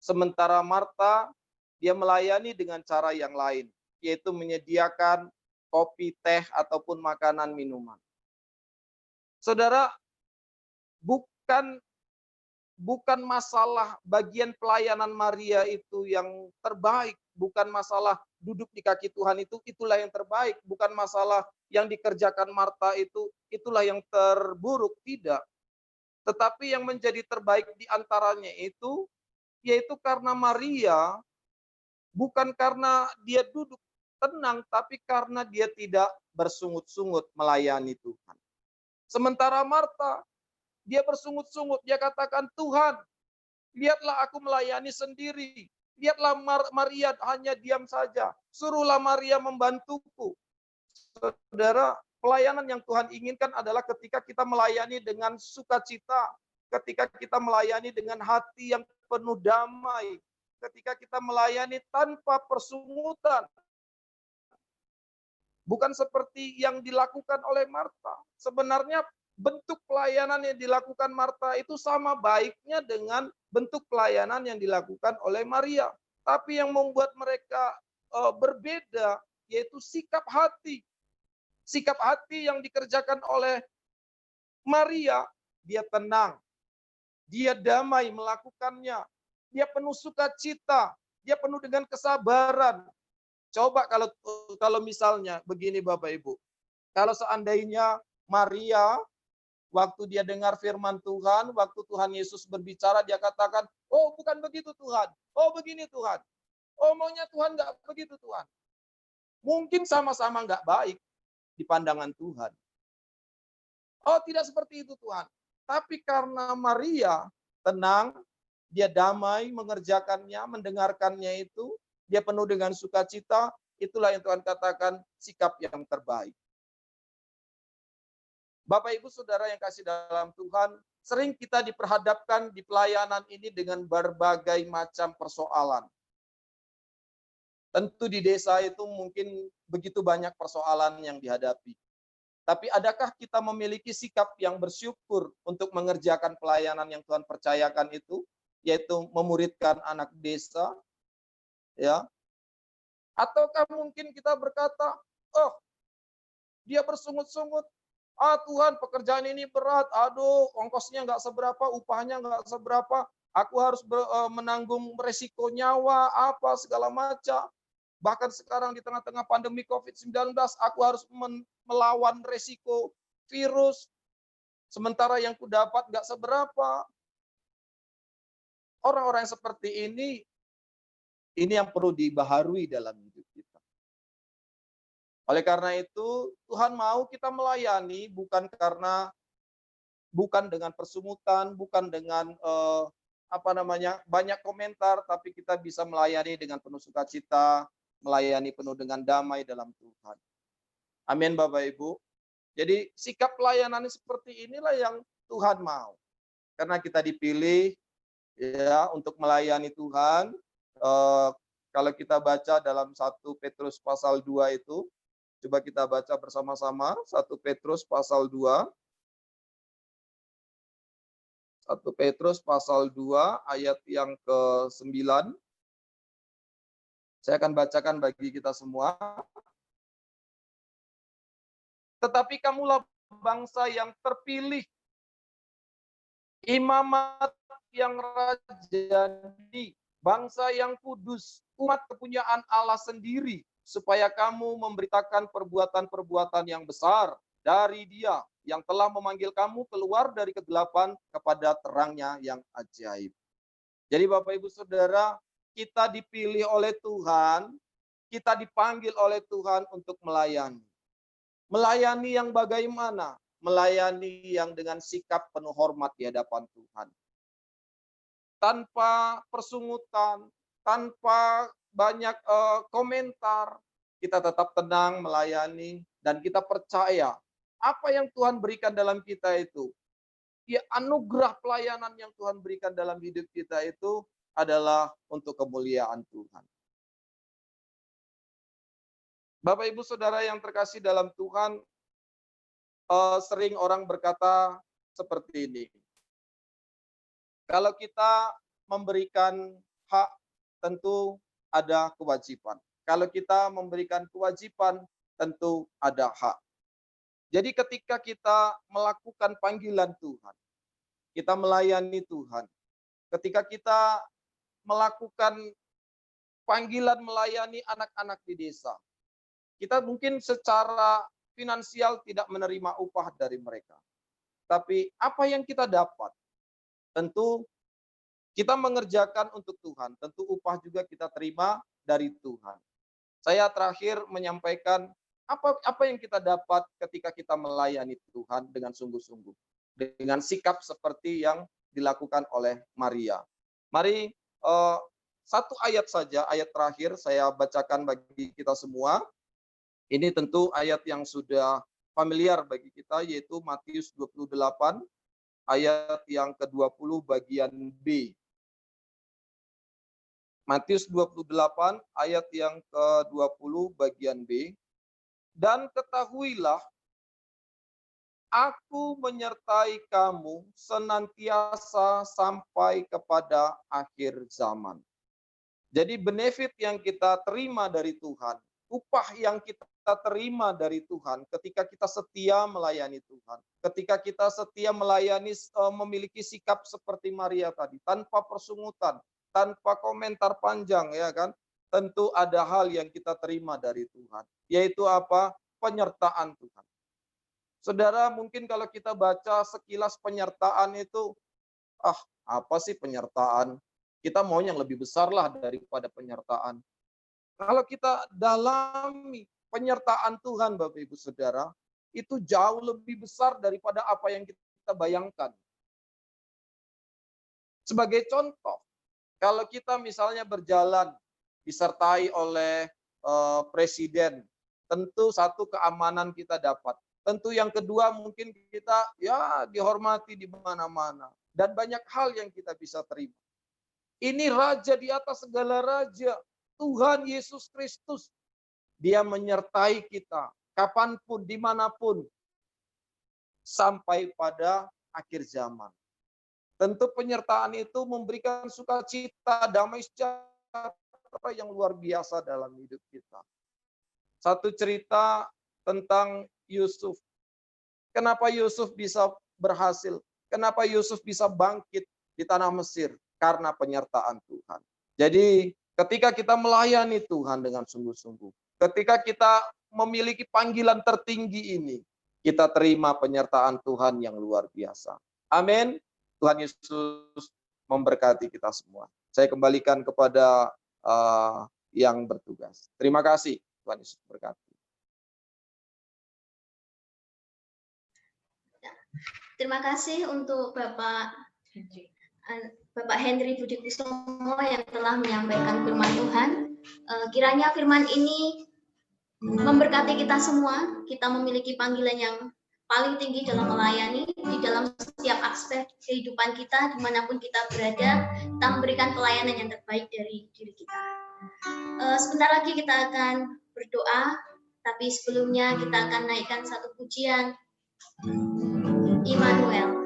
Sementara Marta, dia melayani dengan cara yang lain, yaitu menyediakan kopi, teh, ataupun makanan minuman. Saudara, bukan masalah bagian pelayanan Maria itu yang terbaik, bukan masalah duduk di kaki Tuhan itulah yang terbaik, bukan masalah yang dikerjakan Marta itulah yang terburuk, tidak. Tetapi yang menjadi terbaik di antaranya itu yaitu karena Maria bukan karena dia duduk tenang, tapi karena dia tidak bersungut-sungut melayani Tuhan. Sementara Marta, dia bersungut-sungut, dia katakan, Tuhan, lihatlah aku melayani sendiri. Lihatlah Maria hanya diam saja. Suruhlah Maria membantuku. Saudara, pelayanan yang Tuhan inginkan adalah ketika kita melayani dengan sukacita, ketika kita melayani dengan hati yang penuh damai, ketika kita melayani tanpa persungutan. Bukan seperti yang dilakukan oleh Marta. Sebenarnya bentuk pelayanan yang dilakukan Marta itu sama baiknya dengan bentuk pelayanan yang dilakukan oleh Maria. Tapi yang membuat mereka berbeda yaitu sikap hati. Sikap hati yang dikerjakan oleh Maria, dia tenang, dia damai melakukannya, dia penuh sukacita, dia penuh dengan kesabaran. Coba kalau misalnya begini Bapak Ibu, kalau seandainya Maria waktu dia dengar firman Tuhan, waktu Tuhan Yesus berbicara, dia katakan, oh bukan begitu Tuhan, oh begini Tuhan, oh maunya Tuhan nggak begitu Tuhan. Mungkin sama-sama nggak baik di pandangan Tuhan. Oh tidak seperti itu Tuhan. Tapi karena Maria tenang, dia damai mengerjakannya, mendengarkannya itu, dia penuh dengan sukacita, itulah yang Tuhan katakan sikap yang terbaik. Bapak Ibu Saudara yang kasih dalam Tuhan, sering kita diperhadapkan di pelayanan ini dengan berbagai macam persoalan. Tentu di desa itu mungkin begitu banyak persoalan yang dihadapi. Tapi adakah kita memiliki sikap yang bersyukur untuk mengerjakan pelayanan yang Tuhan percayakan itu, yaitu memuridkan anak desa? Ya, ataukah mungkin kita berkata, oh dia bersungut-sungut, Tuhan pekerjaan ini berat, aduh ongkosnya nggak seberapa, upahnya nggak seberapa, aku harus menanggung resiko nyawa, apa segala macam. Bahkan sekarang di tengah-tengah pandemi COVID-19, aku harus melawan resiko virus, sementara yang ku dapat nggak seberapa. Orang-orang yang seperti ini yang perlu dibaharui dalam hidup kita. Oleh karena itu, Tuhan mau kita melayani bukan dengan persungutan, bukan dengan banyak komentar, tapi kita bisa melayani dengan penuh sukacita, melayani penuh dengan damai dalam Tuhan. Amin Bapak Ibu. Jadi sikap pelayanan seperti inilah yang Tuhan mau. Karena kita dipilih ya untuk melayani Tuhan. Kalau kita baca dalam 1 Petrus pasal 2 itu, coba kita baca bersama-sama 1 Petrus pasal 2. 1 Petrus pasal 2 ayat yang ke-9. Saya akan bacakan bagi kita semua. Tetapi kamulah bangsa yang terpilih, imamat yang rajani, bangsa yang kudus, umat kepunyaan Allah sendiri, supaya kamu memberitakan perbuatan-perbuatan yang besar dari Dia yang telah memanggil kamu keluar dari kegelapan kepada terangnya yang ajaib. Jadi Bapak Ibu Saudara, kita dipilih oleh Tuhan, kita dipanggil oleh Tuhan untuk melayani. Melayani yang bagaimana? Melayani yang dengan sikap penuh hormat di hadapan Tuhan. Tanpa persungutan, tanpa banyak komentar, kita tetap tenang melayani dan kita percaya apa yang Tuhan berikan dalam kita itu, ya anugerah pelayanan yang Tuhan berikan dalam hidup kita itu adalah untuk kemuliaan Tuhan. Bapak Ibu Saudara yang terkasih dalam Tuhan, sering orang berkata seperti ini. Kalau kita memberikan hak, tentu ada kewajiban. Kalau kita memberikan kewajiban, tentu ada hak. Jadi ketika kita melakukan panggilan Tuhan, kita melayani Tuhan, ketika kita melakukan panggilan melayani anak-anak di desa, kita mungkin secara finansial tidak menerima upah dari mereka. Tapi apa yang kita dapat? Tentu kita mengerjakan untuk Tuhan, tentu upah juga kita terima dari Tuhan. Saya terakhir menyampaikan apa yang kita dapat ketika kita melayani Tuhan dengan sungguh-sungguh, dengan sikap seperti yang dilakukan oleh Maria. Mari satu ayat saja, ayat terakhir saya bacakan bagi kita semua. Ini tentu ayat yang sudah familiar bagi kita, yaitu Matius 28 ayat yang ke-20 bagian B. Matius 28 ayat yang ke-20 bagian B. Dan ketahuilah, aku menyertai kamu senantiasa sampai kepada akhir zaman. Jadi benefit yang kita terima dari Tuhan, upah yang kita terima dari Tuhan ketika kita setia melayani Tuhan. Ketika kita setia melayani, memiliki sikap seperti Maria tadi, tanpa persungutan, tanpa komentar panjang, ya kan? Tentu ada hal yang kita terima dari Tuhan, yaitu apa? Penyertaan Tuhan. Saudara, mungkin kalau kita baca sekilas penyertaan itu, apa sih penyertaan? Kita mau yang lebih besar lah daripada penyertaan. Kalau kita dalami penyertaan Tuhan, Bapak Ibu Saudara, itu jauh lebih besar daripada apa yang kita bayangkan. Sebagai contoh, kalau kita misalnya berjalan disertai oleh presiden, tentu satu keamanan kita dapat. Tentu yang kedua mungkin kita ya dihormati di mana-mana. Dan banyak hal yang kita bisa terima. Ini raja di atas segala raja, Tuhan Yesus Kristus. Dia menyertai kita kapanpun, dimanapun, sampai pada akhir zaman. Tentu penyertaan itu memberikan sukacita, damai sejahtera yang luar biasa dalam hidup kita. Satu cerita tentang Yusuf. Kenapa Yusuf bisa berhasil? Kenapa Yusuf bisa bangkit di tanah Mesir? Karena penyertaan Tuhan. Jadi ketika kita melayani Tuhan dengan sungguh-sungguh, ketika kita memiliki panggilan tertinggi ini, kita terima penyertaan Tuhan yang luar biasa. Amin. Tuhan Yesus memberkati kita semua. Saya kembalikan kepada yang bertugas. Terima kasih. Tuhan Yesus berkati. Terima kasih untuk Bapak Henry Budi Kusumo yang telah menyampaikan firman Tuhan. Kiranya firman ini memberkati kita semua. Kita memiliki panggilan yang paling tinggi dalam melayani, di dalam setiap aspek kehidupan kita, dimanapun kita berada, kita memberikan pelayanan yang terbaik dari diri kita. Sebentar lagi kita akan berdoa, tapi sebelumnya kita akan naikkan satu pujian, Immanuel.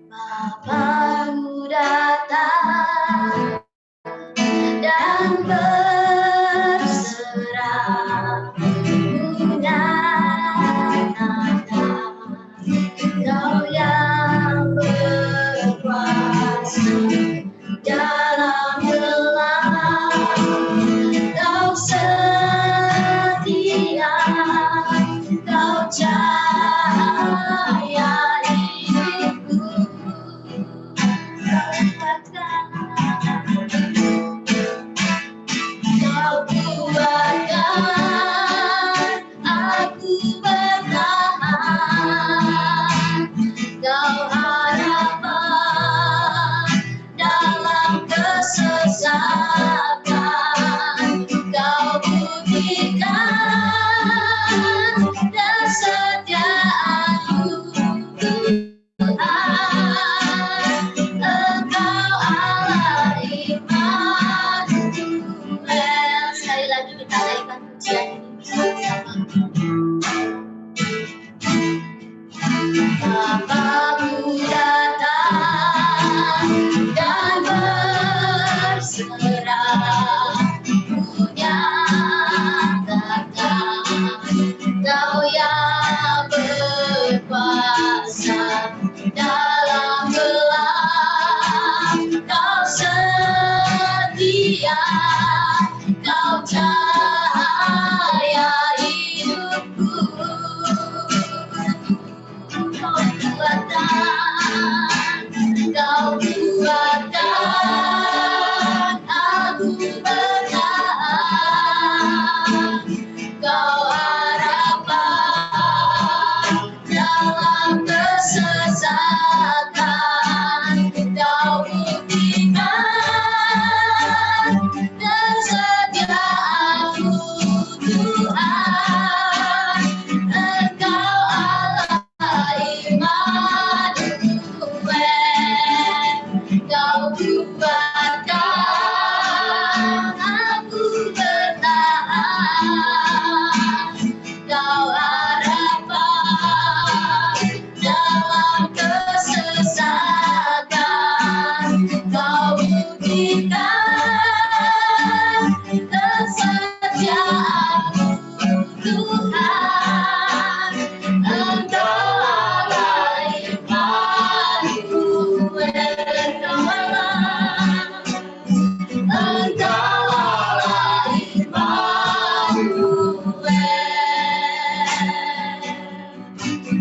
Bapamu datang dan berserah, menyatakan Kau yang berkuasa dan dan berserah, ku nyatakan Kau yang berkuasa dalam gelap, Kau setia, Kau cahaya hidupku. Kau kuatkan aku bertahan, Kau harapan dalam kesesatan, Kau buktikan kesetiaanmu Tuhan. Engkau Allah Immanuel, Kau kuatkan aku bertahan, Kau harapan dalam kesesatan, Kau buktikan kesetiaanmu Tuhan. Engkau Allah Immanuel, Engkau Allah Immanuel,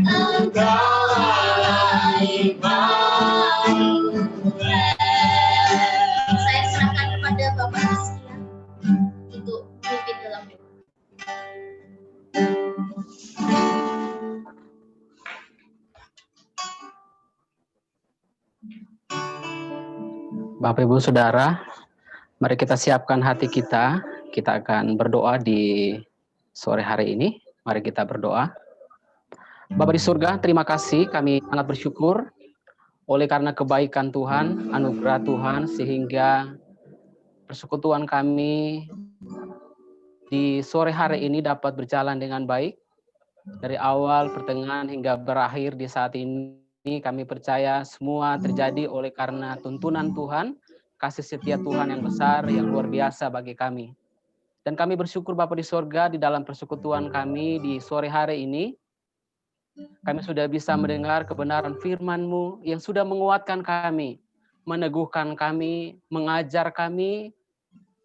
Engkau Allah Immanuel. Saya serahkan kepada Bapak sekalian untuk memimpin dalam doa. Bapak Ibu Saudara, mari kita siapkan hati kita. Kita akan berdoa di sore hari ini. Mari kita berdoa. Bapa di surga, terima kasih. Kami sangat bersyukur oleh karena kebaikan Tuhan, anugerah Tuhan, sehingga persekutuan kami di sore hari ini dapat berjalan dengan baik. Dari awal, pertengahan, hingga berakhir di saat ini, kami percaya semua terjadi oleh karena tuntunan Tuhan, kasih setia Tuhan yang besar, yang luar biasa bagi kami. Dan kami bersyukur Bapa di sorga, di dalam persekutuan kami di sore hari ini, kami sudah bisa mendengar kebenaran firman-Mu yang sudah menguatkan kami, meneguhkan kami, mengajar kami,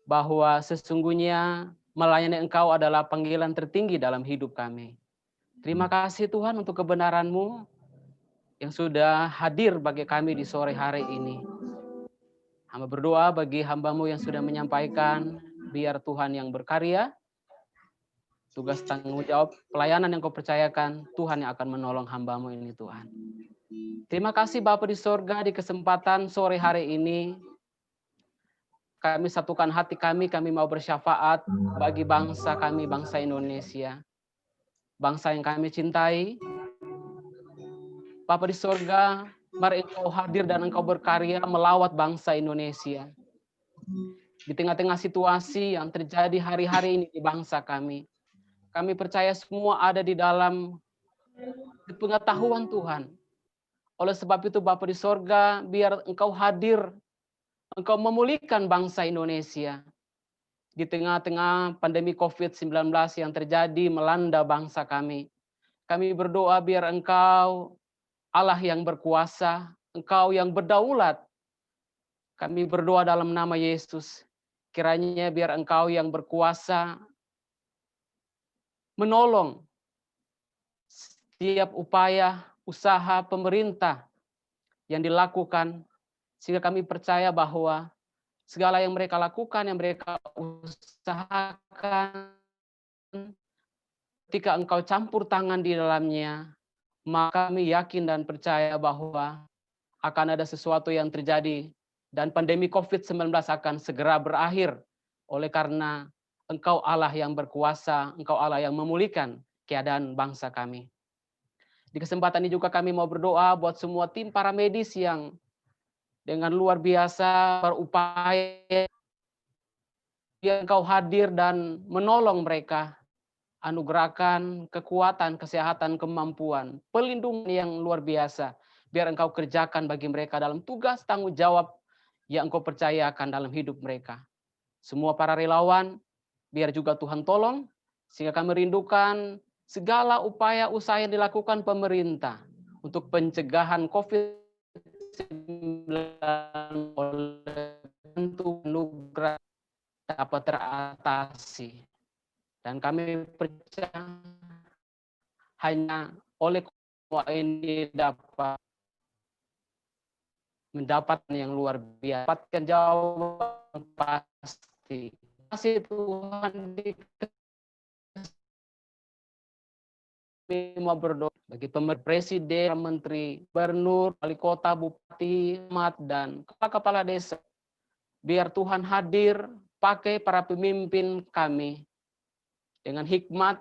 bahwa sesungguhnya melayani Engkau adalah panggilan tertinggi dalam hidup kami. Terima kasih Tuhan untuk kebenaran-Mu yang sudah hadir bagi kami di sore hari ini. Hamba berdoa bagi hamba-Mu yang sudah menyampaikan, biar Tuhan yang berkarya, tugas tanggung jawab pelayanan yang Kau percayakan, Tuhan yang akan menolong hamba-Mu ini Tuhan. Terima kasih Bapa di sorga, di kesempatan sore hari ini, kami satukan hati kami mau bersyafaat bagi bangsa kami, bangsa Indonesia. Bangsa yang kami cintai, Bapa di sorga, mari Engkau hadir dan Engkau berkarya melawat bangsa Indonesia. Di tengah-tengah situasi yang terjadi hari-hari ini di bangsa kami, kami percaya semua ada di dalam pengetahuan Tuhan. Oleh sebab itu Bapa di sorga, biar Engkau hadir, Engkau memulihkan bangsa Indonesia. Di tengah-tengah pandemi COVID-19 yang terjadi melanda bangsa kami. Kami berdoa biar Engkau, Allah yang berkuasa, Engkau yang berdaulat. Kami berdoa dalam nama Yesus. Kiranya biar Engkau yang berkuasa menolong setiap upaya, usaha pemerintah yang dilakukan. Sehingga kami percaya bahwa segala yang mereka lakukan, yang mereka usahakan, ketika Engkau campur tangan di dalamnya, maka kami yakin dan percaya bahwa akan ada sesuatu yang terjadi dan pandemi COVID-19 akan segera berakhir oleh karena Engkau Allah yang berkuasa, Engkau Allah yang memulihkan keadaan bangsa kami. Di kesempatan ini juga kami mau berdoa buat semua tim para medis yang dengan luar biasa berupaya, biar Engkau hadir dan menolong mereka, anugerahkan kekuatan, kesehatan, kemampuan, pelindungan yang luar biasa biar Engkau kerjakan bagi mereka dalam tugas tanggung jawab yang Engkau percayakan dalam hidup mereka. Semua para relawan, biar juga Tuhan tolong, sehingga kami merindukan segala upaya usaha yang dilakukan pemerintah untuk pencegahan COVID-19 oleh bentuk anugerah dapat teratasi. Dan kami percaya hanya oleh semua ini dapat mendapatkan yang luar biasa, dapatkan jawaban pasti. Kasih Tuhan di mau berdoa bagi pemerintah, presiden, menteri, gubernur, wali kota, bupati, camat, dan kepala desa. Biar Tuhan hadir, pakai para pemimpin kami dengan hikmat,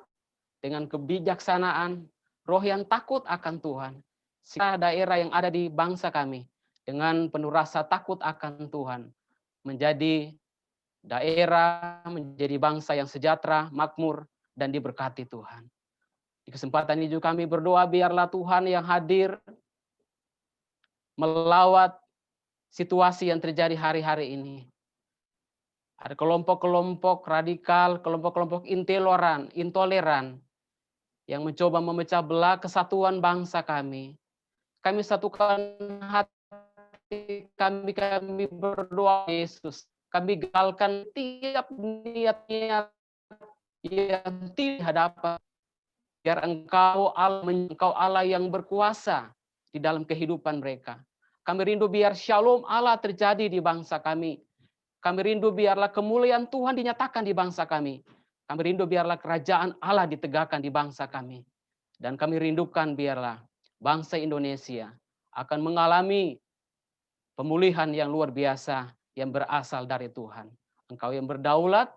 dengan kebijaksanaan, roh yang takut akan Tuhan. Sehingga daerah yang ada di bangsa kami dengan penuh rasa takut akan Tuhan menjadi daerah, menjadi bangsa yang sejahtera, makmur, dan diberkati Tuhan. Di kesempatan ini juga kami berdoa biarlah Tuhan yang hadir melawat situasi yang terjadi hari-hari ini. Ada kelompok-kelompok radikal, kelompok-kelompok intoleran yang mencoba memecah belah kesatuan bangsa kami. Kami satukan hati kami berdoa Yesus. Kami gagalkan tiap niat-niat yang tidak hadapan. Biar Engkau Allah yang berkuasa di dalam kehidupan mereka. Kami rindu biar shalom Allah terjadi di bangsa kami. Kami rindu biarlah kemuliaan Tuhan dinyatakan di bangsa kami. Kami rindu biarlah kerajaan Allah ditegakkan di bangsa kami. Dan kami rindukan biarlah bangsa Indonesia akan mengalami pemulihan yang luar biasa yang berasal dari Tuhan. Engkau yang berdaulat,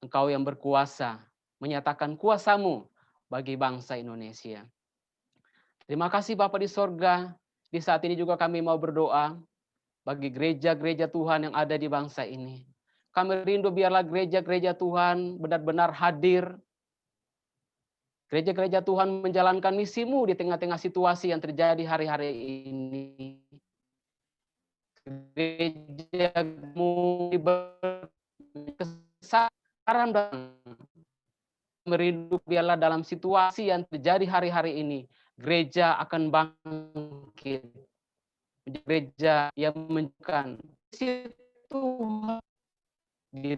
Engkau yang berkuasa, menyatakan kuasa-Mu bagi bangsa Indonesia. Terima kasih Bapa di sorga. Di saat ini juga kami mau berdoa bagi gereja-gereja Tuhan yang ada di bangsa ini. Kami rindu biarlah gereja-gereja Tuhan benar-benar hadir. Gereja-gereja Tuhan menjalankan misimu di tengah-tengah situasi yang terjadi hari-hari ini. Gerejamu kesabaran dan merindu biarlah dalam situasi yang terjadi hari-hari ini, gereja akan bangkit. Gereja yang menunjukkan Tuhan di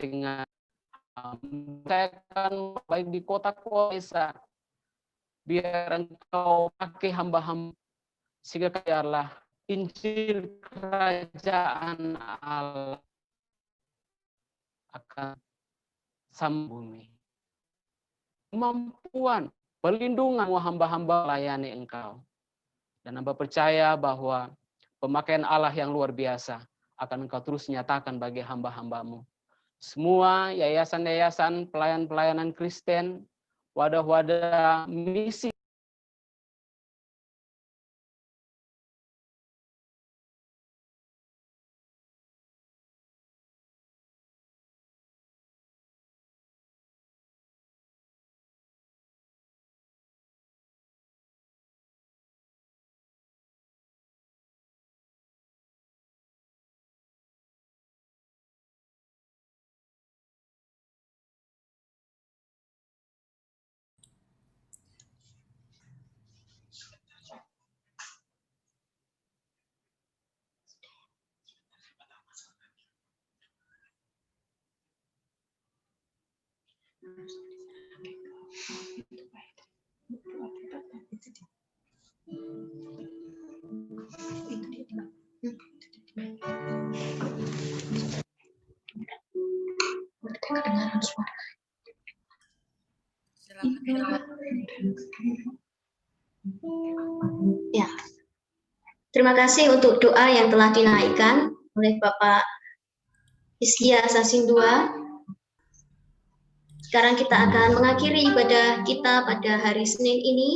tengah saya akan baik di kota-kota desa, biar Engkau pakai hamba-hamba sehingga biarlah Injil kerajaan Allah akan sambungi. Kemampuan, perlindungan hamba-hamba layani Engkau. Dan hamba percaya bahwa pemakaian Allah yang luar biasa akan Engkau terus nyatakan bagi hamba-hamba-Mu. Semua yayasan-yayasan pelayanan Kristen, wadah-wadah misi Ya. Terima kasih untuk doa yang telah dinaikkan oleh Bapak Hizkia Sasindua. Sekarang kita akan mengakhiri ibadah kita pada hari Senin ini.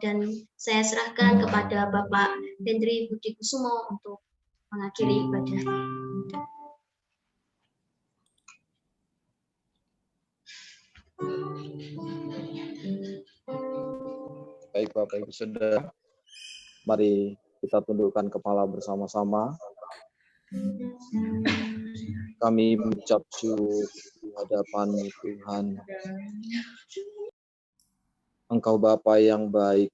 Dan saya serahkan kepada Bapak Hendri Budi Kusumo untuk mengakhiri ibadah. Baik Bapak Ibu Saudara, mari kita tundukkan kepala bersama-sama. Kami mengucap syukur di hadapan-Mu Tuhan. Engkau Bapa yang baik,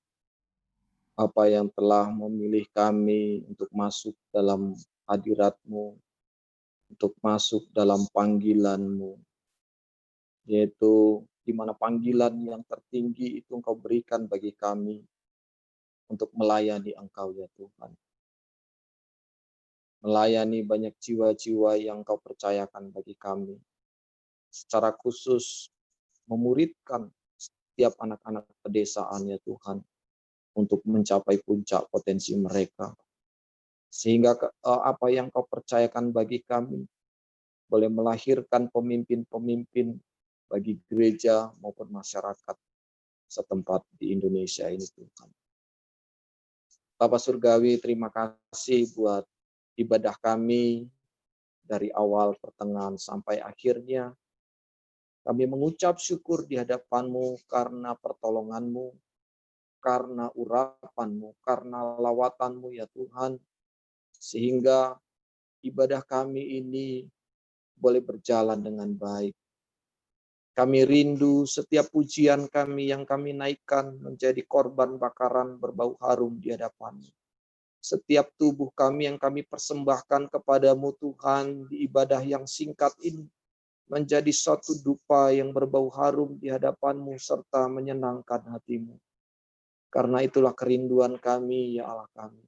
Bapa yang telah memilih kami untuk masuk dalam hadirat-Mu, untuk masuk dalam panggilan-Mu, yaitu di mana panggilan yang tertinggi itu Engkau berikan bagi kami untuk melayani Engkau ya Tuhan. Melayani banyak jiwa-jiwa yang Engkau percayakan bagi kami. Secara khusus memuridkan setiap anak-anak pedesaan ya Tuhan untuk mencapai puncak potensi mereka. Sehingga apa yang Kau percayakan bagi kami boleh melahirkan pemimpin-pemimpin bagi gereja maupun masyarakat setempat di Indonesia ini Tuhan. Bapak Surgawi, terima kasih buat ibadah kami dari awal, pertengahan, sampai akhirnya. Kami mengucap syukur di hadapan-Mu karena pertolongan-Mu, karena urapan-Mu, karena lawatan-Mu ya Tuhan. Sehingga ibadah kami ini boleh berjalan dengan baik. Kami rindu setiap pujian kami yang kami naikkan menjadi korban bakaran berbau harum di hadapan-Mu. Setiap tubuh kami yang kami persembahkan kepadamu Tuhan di ibadah yang singkat ini menjadi suatu dupa yang berbau harum di hadapan-Mu serta menyenangkan hati-Mu. Karena itulah kerinduan kami ya Allah kami,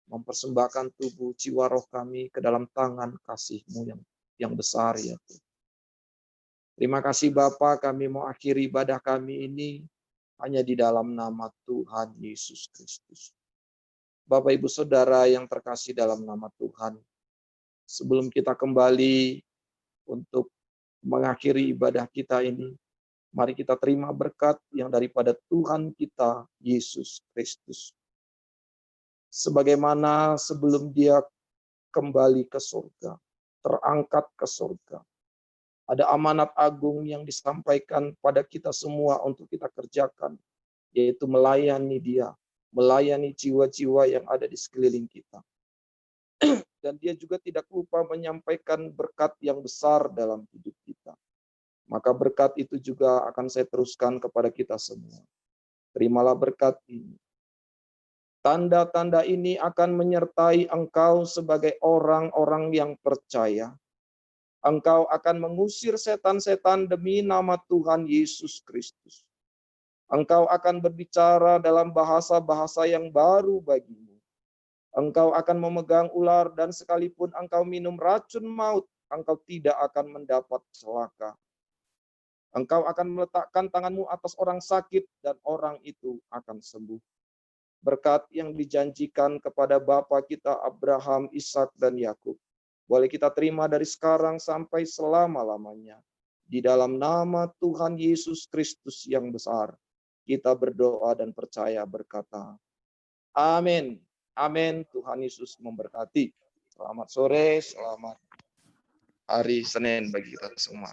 mempersembahkan tubuh jiwa roh kami ke dalam tangan kasih-Mu yang besar ya Tuhan. Terima kasih Bapa, kami mau akhiri ibadah kami ini hanya di dalam nama Tuhan Yesus Kristus. Bapak Ibu Saudara yang terkasih dalam nama Tuhan, sebelum kita kembali untuk mengakhiri ibadah kita ini, mari kita terima berkat yang daripada Tuhan kita Yesus Kristus. Sebagaimana sebelum Dia kembali ke surga, terangkat ke surga, ada amanat agung yang disampaikan pada kita semua untuk kita kerjakan, yaitu melayani Dia, melayani jiwa-jiwa yang ada di sekeliling kita. Dan Dia juga tidak lupa menyampaikan berkat yang besar dalam hidup kita. Maka berkat itu juga akan saya teruskan kepada kita semua. Terimalah berkat ini. Tanda-tanda ini akan menyertai engkau sebagai orang-orang yang percaya. Engkau akan mengusir setan-setan demi nama Tuhan Yesus Kristus. Engkau akan berbicara dalam bahasa-bahasa yang baru bagimu. Engkau akan memegang ular dan sekalipun engkau minum racun maut, engkau tidak akan mendapat celaka. Engkau akan meletakkan tanganmu atas orang sakit dan orang itu akan sembuh. Berkat yang dijanjikan kepada Bapa kita Abraham, Ishak dan Yakub boleh kita terima dari sekarang sampai selama-lamanya. Di dalam nama Tuhan Yesus Kristus yang besar, kita berdoa dan percaya berkata, amin. Amin. Tuhan Yesus memberkati. Selamat sore, selamat hari Senin bagi kita semua.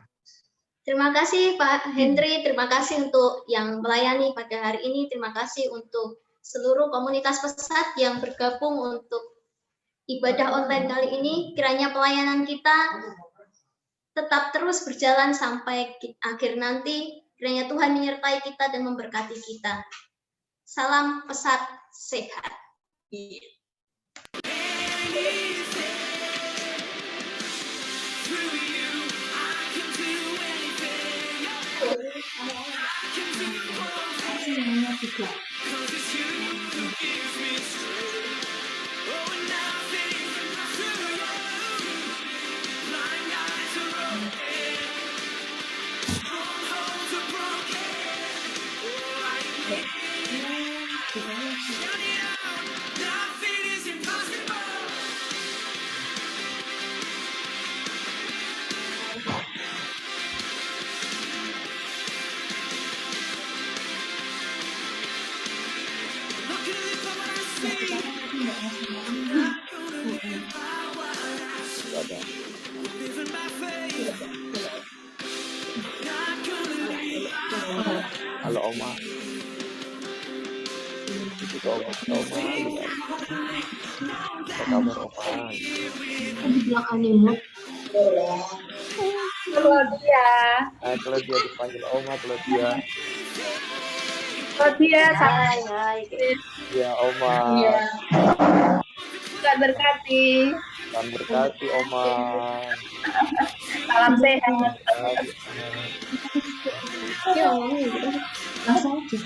Terima kasih Pak Hendri, terima kasih untuk yang melayani pada hari ini, terima kasih untuk seluruh komunitas pesat yang bergabung untuk ibadah online kali ini. Kiranya pelayanan kita tetap terus berjalan sampai akhir nanti. Kiranya Tuhan menyertai kita dan memberkati kita. Salam pesat sehat. Halo Oma. ke Oma. Iya. Apa kabar Oma? Di belakang ini. Claudia. Kalau dia dipanggil Oma, kalau dia. Claudia, Hai, hai. Ya Oma. Iya. Tuhan berkati. Tuhan berkati Oma. Salam sehat. Ya, langsung aja.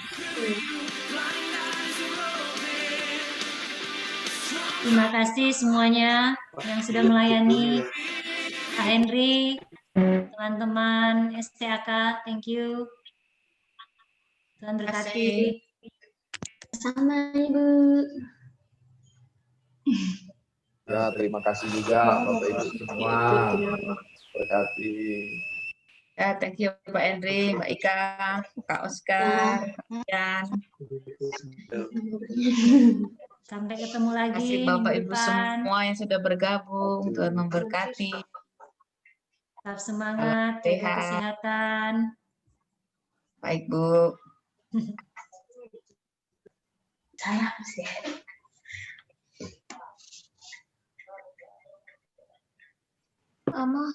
Terima kasih semuanya yang sudah melayani. Kak Henry, teman-teman STAK, thank you. Tuhan berkati. Sama Ibu. Ya, terima kasih juga Bapak Ibu semua. Berkati. Ya, thank you Pak Henry, Mbak Ika, Kak Oscar, dan Sampai ketemu lagi kasih minggu Bapak Ibu depan. semua yang sudah bergabung. Tuhan memberkati. Tetap semangat, jaga Sehat. kesehatan. Baik Bu. Saya sih. Ama.